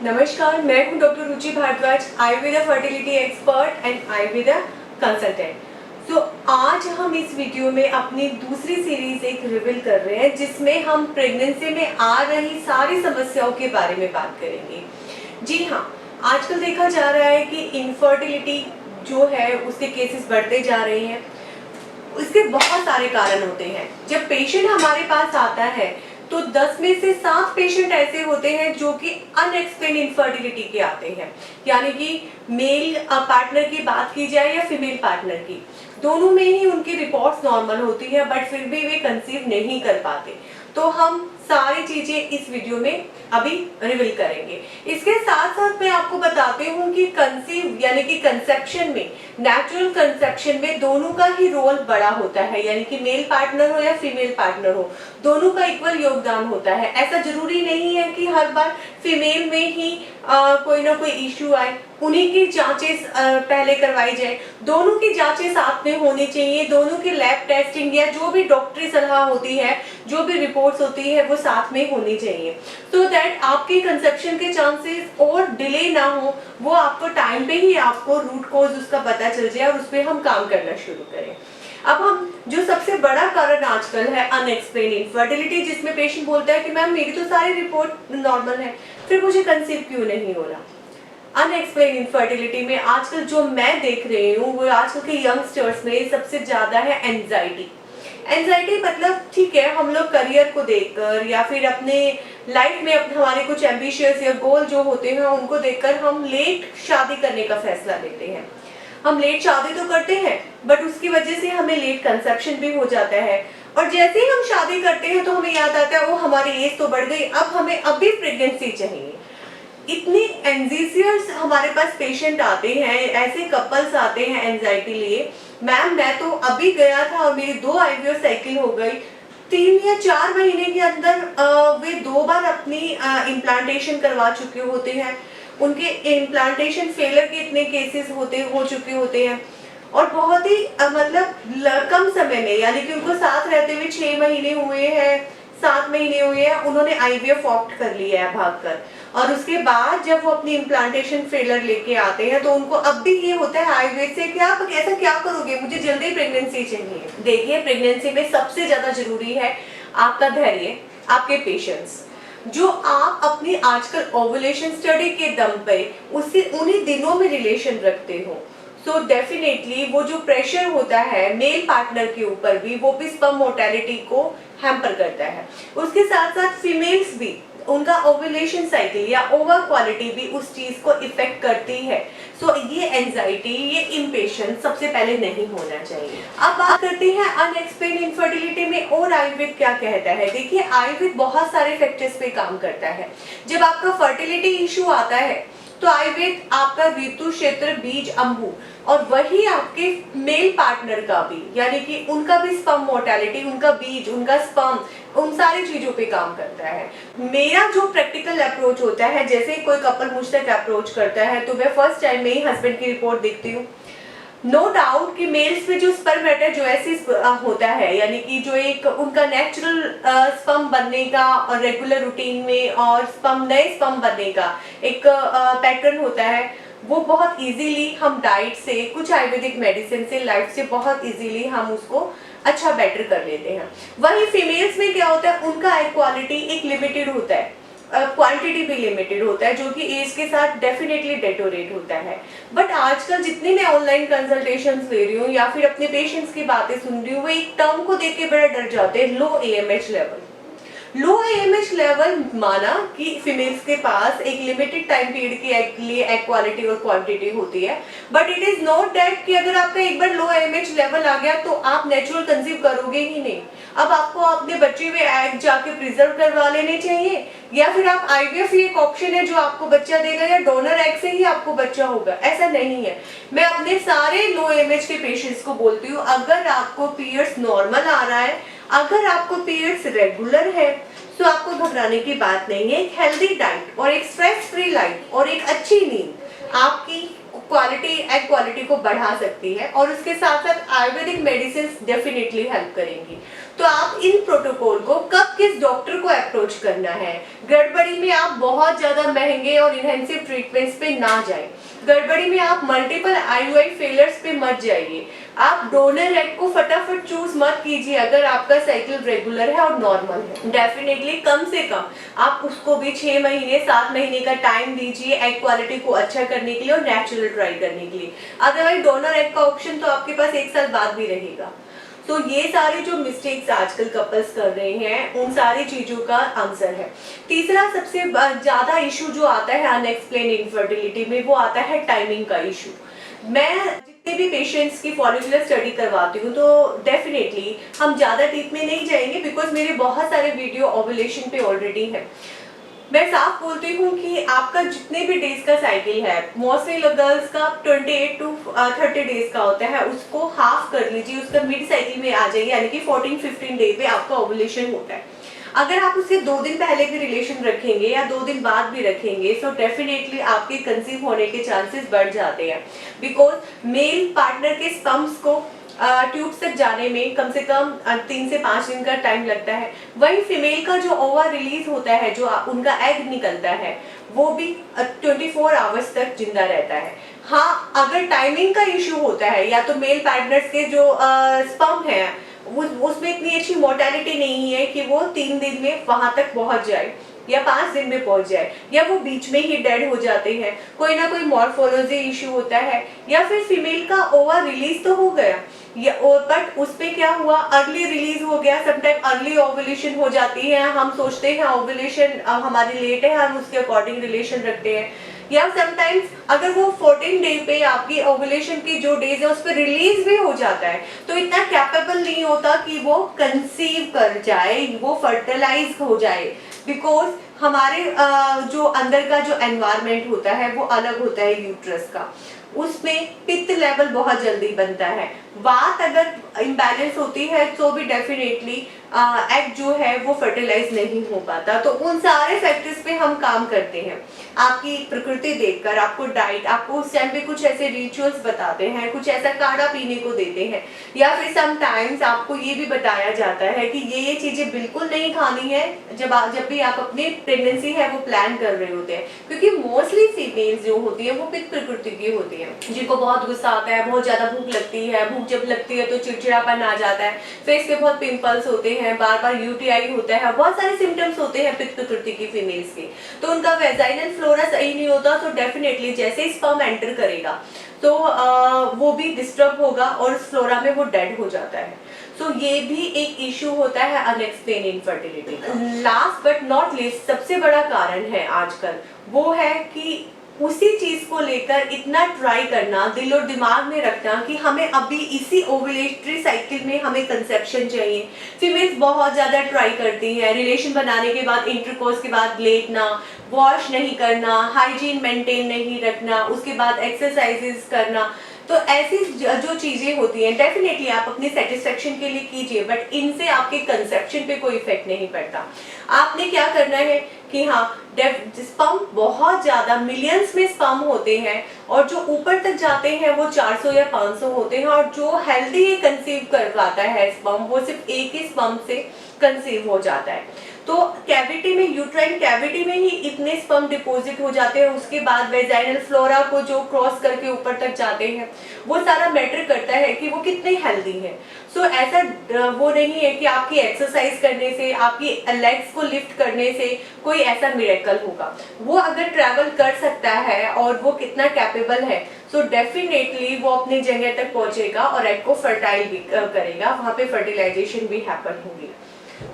नमस्कार, मैं हूं doctor Ruchi Bhardwaj, Ayurveda fertility expert and Ayurveda consultant. आज हम इस वीडियो में अपनी दूसरी सीरीज एक रिवील कर रहे हैं जिसमें हम प्रेगनेंसी में आ रही सारी समस्याओं के बारे में बात करेंगे। जी हाँ, आजकल देखा जा रहा है कि इनफर्टिलिटी जो है उसके केसेस बढ़ते जा रहे हैं। इसके बहुत सारे कारण होते हैं। जब पेशेंट हमारे पास आता है तो 10 में से 7 पेशेंट ऐसे होते हैं जो कि अनएक्सप्लेन इनफर्टिलिटी के आते हैं, यानी कि मेल पार्टनर की बात की जाए या फीमेल पार्टनर की, दोनों में ही उनकी रिपोर्ट्स नॉर्मल होती है बट फिर भी वे कंसीव नहीं कर पाते। तो हम सारी चीजें इस वीडियो में अभी रिवील करेंगे। इसके साथ साथ मैं आपको बताती हूँ कि कंसीव यानी कि कंसेप्शन में, नेचुरल कंसेप्शन में दोनों का ही रोल बड़ा होता है, यानी कि मेल पार्टनर हो या फीमेल पार्टनर हो, दोनों का इक्वल योगदान होता है। ऐसा जरूरी नहीं है कि हर बार फीमेल में ही कोई ना कोई इश्यू आए, उन्हीं की जांचें पहले करवाई जाए। दोनों की जांचें साथ में होनी चाहिए, दोनों की लैब टेस्टिंग या जो भी डॉक्टरी सलाह होती है, जो भी रिपोर्ट्स होती है वो साथ में होनी चाहिए, so दैट आपके कंसेप्शन के चांसेस और डिले ना हो। वो आपको टाइम पे ही आपको रूट कॉज उसका पता चल जाए और उस पर हम काम करना शुरू करें। अब हम जो सबसे बड़ा कारण आजकल है अनएक्सप्लेन इनफर्टिलिटी, जिसमें पेशेंट बोलता है कि मैम मेरी तो सारी रिपोर्ट नॉर्मल है, फिर मुझे कंसीव क्यों नहीं हो रहा। अनएक्सप्लेन इनफर्टिलिटी में आजकल जो मैं देख रही हूँ वो आजकल के यंगस्टर्स में सबसे ज्यादा है एंजाइटी। एंजाइटी मतलब ठीक है, हम लोग करियर को देखकर या फिर अपने लाइफ में अपने हमारे कुछ एम्बिशियस या गोल जो होते हैं उनको देखकर हम लेट शादी करने का फैसला लेते हैं। हम लेट शादी तो करते हैं बट उसकी वजह से हमें लेट कंसेप्शन भी हो जाता है, और जैसे ही हम शादी करते हैं तो हमें याद आता है वो हमारी एज तो बढ़ गई, अब हमें अभी प्रेगनेंसी चाहिए। इतनी एंजिशियस हमारे पास पेशेंट आते हैं, ऐसे कपल्स आते हैं एंजाइटी लिए, मैम मैं तो अभी गया था और मेरी 2 आईवीएफ साइकिल हो गई, 3 या 4 महीने के अंदर वे 2 बार अपनी इम्प्लांटेशन करवा चुके होते हैं, उनके इम्प्लांटेशन फेलियर के इतने केसेस हो चुके होते हैं, और बहुत ही मतलब कम समय में, यानी कि उनको साथ रहते हुए 6 महीने हुए हैं, 7 महीने हुए हैं, उन्होंने आईवीएफ ऑप्ट कर लिया है भागकर। और उसके बाद जब वो अपनी इम्प्लांटेशन फेलियर लेके आते हैं तो उनको अब भी ये होता है आयुर्वेद से कि आप ऐसा क्या करोगे, मुझे जल्दी प्रेगनेंसी चाहिए। देखिए, प्रेगनेंसी में सबसे ज्यादा जरूरी है आपका धैर्य, आपके पेशेंस। जो आप अपनी आजकल ओवुलेशन स्टडी के दम पे उससे उन्हीं दिनों में रिलेशन रखते हो, सो डेफिनेटली वो जो प्रेशर होता है मेल पार्टनर के ऊपर भी, वो भी स्पर्म मोर्टेलिटी को हैम्पर करता है। उसके साथ साथ फीमेल्स भी, उनका ओवुलेशन साइकिल या ओवर क्वालिटी भी उस चीज को इफेक्ट करती है। सो ये एंजाइटी, ये इम्पेशेंस सबसे पहले नहीं होना चाहिए। अब बात करते हैं अनएक्सप्लेन इनफर्टिलिटी में और आयुर्वेद क्या कहता है। देखिए, आयुर्वेद बहुत सारे फैक्टर्स पे काम करता है। जब आपका फर्टिलिटी इशू आता है तो आयुर्वेद आपका ऋतु, क्षेत्र, बीज, अंबु और वही आपके मेल पार्टनर का भी, यानी कि उनका भी स्पर्म मोर्टेलिटी, उनका बीज, उनका स्पर्म, उन सारी चीजों पे काम करता है। मेरा जो प्रैक्टिकल अप्रोच होता है, जैसे कोई कपल मुझ तक अप्रोच करता है तो मैं फर्स्ट टाइम में ही हस्बैंड की रिपोर्ट देखती हूँ। नो डाउट कि मेल्स में जो स्पर्मेटोजोसिस होता है, यानी कि जो एक उनका नेचुरल स्पर्म बनने का और रेगुलर रूटीन में और नए स्पर्म बनने का एक पैटर्न होता है, वो बहुत इजीली हम डाइट से, कुछ आयुर्वेदिक मेडिसिन से, लाइफ से बहुत इजीली हम उसको अच्छा बेटर कर लेते हैं। वही फीमेल्स में क्या होता है, उनका इक्वालिटी एक लिमिटेड होता है, क्वांटिटी भी लिमिटेड होता है, जो कि एज के साथ डेफिनेटली डेटोरेट होता है। बट आजकल जितनी मैं ऑनलाइन कंसल्टेशंस ले रही हूँ या फिर अपने पेशेंट्स की बातें सुन रही हूँ, वो एक टर्म को देख के बड़ा डर जाते हैं, लो एएमएच लेवल। लो एएमएच लेवल माना कि फीमेल्स के पास एक लिमिटेड टाइम पीरियड के लिए क्वालिटी और क्वांटिटी होती है, but it is not that कि अगर आपका एक बार लो एएमएच लेवल आ गया तो आप नेचुरल कंसीव करोगे ही नहीं। अब आपको अपने बच्चे में एग जाके प्रिजर्व करवा लेने चाहिए, या फिर आप आईवीएफ एक ऑप्शन है जो आपको बच्चा देगा, या डोनर एग से ही आपको बच्चा होगा, ऐसा नहीं है। मैं अपने सारे लो एएमएच के पेशेंट्स को बोलती हूँ, अगर आपको पीरियड्स नॉर्मल आ रहा है, अगर आपको पीरियड्स रेगुलर है, तो आपको घबराने की बात नहीं है। एक हेल्दी डाइट और एक स्ट्रेस फ्री लाइफ और एक अच्छी नींद आपकी एग क्वालिटी को बढ़ा सकती है, और उसके साथ साथ आयुर्वेदिक मेडिसिन डेफिनेटली हेल्प करेंगी। तो आप इन प्रोटोकॉल को कब किस डॉक्टर को अप्रोच करना है। गड़बड़ी में आप बहुत ज्यादा महंगे और इनहेंसिव ट्रीटमेंट्स पे ना जाएं। गड़बड़ी में आप मल्टीपल आईयूआई फेलियर्स पे मत जाइए। आप डोनर एग को फटाफट चूज मत कीजिए अगर आपका साइकिल रेगुलर है और नॉर्मल है। डेफिनेटली कम से कम आप उसको भी 6 महीने 7 महीने का टाइम दीजिए एग क्वालिटी को अच्छा करने के लिए और नेचुरल ट्राई करने के लिए। अदरवाइज डोनर एग का ऑप्शन तो आपके पास 1 साल बाद भी रहेगा। तो ये सारे जो मिस्टेक्स आजकल कपल्स कर रहे हैं उन सारी चीजों का आंसर है। तीसरा सबसे ज्यादा इशू जो आता है अनएक्सप्लेन इनफर्टिलिटी में, वो आता है टाइमिंग का इशू। मैं जितने भी पेशेंट्स की फॉलिकुलर स्टडी करवाती हूँ तो डेफिनेटली हम ज्यादा डीप में नहीं जाएंगे बिकॉज मेरे बहुत सारे वीडियो ओव्यूलेशन पे ऑलरेडी है। मैं साफ बोलती हूँ कि आपका जितने भी डेज का साइकिल है, मोस्टली गर्ल्स का 28 to 30 डेज का होता है, उसको हाफ कर लीजिए, उसका मिड साइकिल में आ जाइए, यानी कि 14-15 डे पे आपका ओव्यूलेशन होता है। अगर आप उसके 2 दिन पहले भी रिलेशन रखेंगे या 2 दिन बाद भी रखेंगे तो डेफिनेटली आपके कंसीव होने के चांसेस बढ़ जाते हैं बिकॉज मेल पार्टनर के स्पर्म्स को ट्यूब्स तक जाने में कम से कम 3 से 5 दिन का टाइम लगता है। वही फीमेल का जो ओवर रिलीज होता है, जो उनका एग निकलता है, वो भी 24 आवर्स तक जिंदा रहता है। हाँ, अगर टाइमिंग का इशू होता है या तो मेल पार्टनर्स के जो स्पर्म है उसमें इतनी अच्छी मोर्टेलिटी नहीं है कि वो 3 दिन में वहां तक पहुंच जाए या 5 दिन में पहुंच जाए, या वो बीच में ही डेड हो जाते हैं, कोई ना कोई मॉर्फोलॉजी इशू होता है, या फिर फीमेल का ओवर रिलीज तो हो गया या बट उसमें क्या हुआ, अर्ली रिलीज हो गया, समटाइम अर्ली ओव्यूलेशन हो जाती है, हम सोचते हैं ओव्यूलेशन हमारी लेट है, हम उसके अकॉर्डिंग रिलेशन रखते हैं, या समटाइम्स अगर वो 14 डे पे आपकी ओव्यूलेशन की जो डेज है उस पर रिलीज भी हो जाता है तो इतना कैपेबल नहीं होता कि वो कंसीव कर जाए, वो फर्टिलाइज हो जाए बिकॉज हमारे जो अंदर का जो एनवायरमेंट होता है वो अलग होता है यूट्रस का, उसमें पित्त लेवल बहुत जल्दी बनता है। बात अगर इम्बैलेंस होती है तो भी डेफिनेटली एग जो है वो फर्टिलाइज नहीं हो पाता। तो उन सारे फैक्टर्स पे हम काम करते हैं। आपकी प्रकृति देखकर, आपको डाइट, आपको उस टाइम पे कुछ ऐसे रिचुअल्स बताते हैं, कुछ ऐसा काढ़ा पीने को देते हैं, या फिर समटाइम्स आपको ये भी बताया जाता है कि ये चीजें बिल्कुल नहीं खानी है जब भी आप अपनी प्रेगनेंसी है वो प्लान कर रहे होते हैं, क्योंकि मोस्टली फीमेल्स जो होती है वो पित्त प्रकृति की होती है, जिनको बहुत गुस्सा आता है, बहुत ज्यादा भूख लगती है, भूख जब लगती है तो चिड़चिड़ापन आ जाता है, फेस पे बहुत पिंपल्स होते हैं, बार बार यूटीआई होता है, बहुत सारे सिम्टम्स होते हैं पित्त प्रकृति की फीमेल्स के। तो उनका वेजाइनल फ्लोरा सही नहीं होता तो डेफिनेटली जैसे ही स्पर्म एंटर करेगा तो वो भी डिस्टर्ब होगा और फ्लोरा में वो डेड हो जाता है। तो ये भी एक इशू होता है अनएक्सप्लेन इनफर्टिलिटी का। लास्ट बट नॉट लीस्ट सबसे बड़ा कारण है आजकल वो है कि उसी चीज को लेकर इतना ट्राई करना, दिल और दिमाग में रखना कि हमें अभी इसी ओव्यूलेटरी साइकिल में हमें कंसेप्शन चाहिए। फीमेल्स बहुत ज्यादा ट्राई करती हैं, रिलेशन बनाने के बाद, इंटरकोर्स के बाद लेटना, वॉश नहीं करना, हाइजीन मेंटेन नहीं रखना, उसके बाद एक्सरसाइजेस करना। तो ऐसी जो चीजें होती हैं डेफिनेटली आप अपने सेटिस्फेक्शन के लिए कीजिए, बट इनसे आपके कंसेप्शन पे कोई इफेक्ट नहीं पड़ता। आपने क्या करना है कि हाँ, स्पर्म बहुत ज्यादा मिलियंस में स्पर्म होते हैं और जो ऊपर तक जाते हैं वो 400 या 500 होते हैं, और जो हेल्दी कंसीव कर पाता है स्पर्म वो सिर्फ एक ही स्पर्म से कंसीव हो जाता है। तो कैविटी में, यूट्राइन कैविटी में ही इतने स्पर्म डिपॉजिट हो जाते हैं, उसके बाद वेजाइनल फ्लोरा को जो क्रॉस करके ऊपर तक जाते हैं वो सारा मैटर करता है कि वो कितने हेल्दी हैं। सो ऐसा वो नहीं है कि आपकी एक्सरसाइज करने से, आपकी लेग्स को लिफ्ट करने से कोई ऐसा मिरेकल होगा। वो अगर ट्रैवल कर सकता है और वो कितना कैपेबल है सो डेफिनेटली वो अपनी जगह तक पहुंचेगा और एग को फर्टाइल भी करेगा, वहां पे फर्टिलाइजेशन भी हैपन होगी।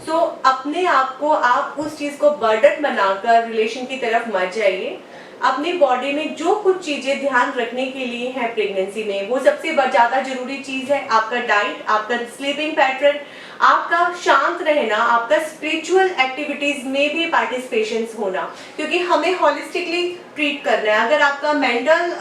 सो अपने आप को आप उस चीज को बर्डन बनाकर रिलेशन की तरफ मत जाइए। अपनी बॉडी में जो कुछ चीजें ध्यान रखने के लिए है प्रेगनेंसी में, वो सबसे ज्यादा जरूरी चीज है आपका डाइट, आपका स्लीपिंग पैटर्न, आपका शांत रहना, आपका स्पिरिचुअल एक्टिविटीज में भी पार्टिसिपेशन होना, क्योंकि हमें होलिस्टिकली ट्रीट करना है। अगर आपका मेंटल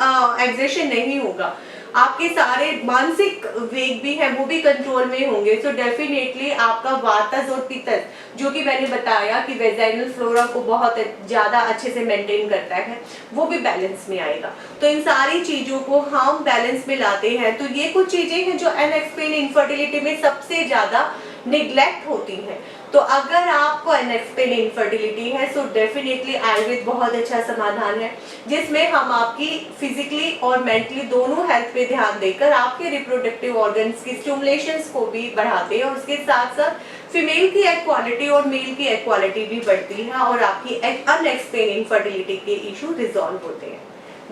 एक्सर्शन नहीं होगा, आपके सारे मानसिक वेग भी है वो भी कंट्रोल में होंगे, सो डेफिनेटली आपका वातज और पित्तज, जो कि मैंने बताया कि वेजाइनल फ्लोरा को बहुत ज्यादा अच्छे से मेंटेन करता है, वो भी बैलेंस में आएगा। तो इन सारी चीजों को हम बैलेंस में लाते हैं। तो ये कुछ चीजें हैं जो अनएक्सप्लेन इनफर्टिलिटी में सबसे ज्यादा निग्लेक्ट होती हैं। तो अगर आपको अनएक्सपेक्टेड इनफर्टिलिटी है सो डेफिनेटली आयुर्वेद बहुत अच्छा समाधान है, जिसमें हम आपकी फिजिकली और मेंटली दोनों हेल्थ पे ध्यान देकर आपके रिप्रोडक्टिव ऑर्गन्स की स्टिमुलेशंस को भी बढ़ाते हैं, और उसके साथ साथ फीमेल की एग क्वालिटी और मेल की एग क्वालिटी भी बढ़ती है और आपकी अनएक्सपेक्टेड इनफर्टिलिटी के इशू रिजॉल्व होते हैं।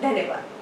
धन्यवाद।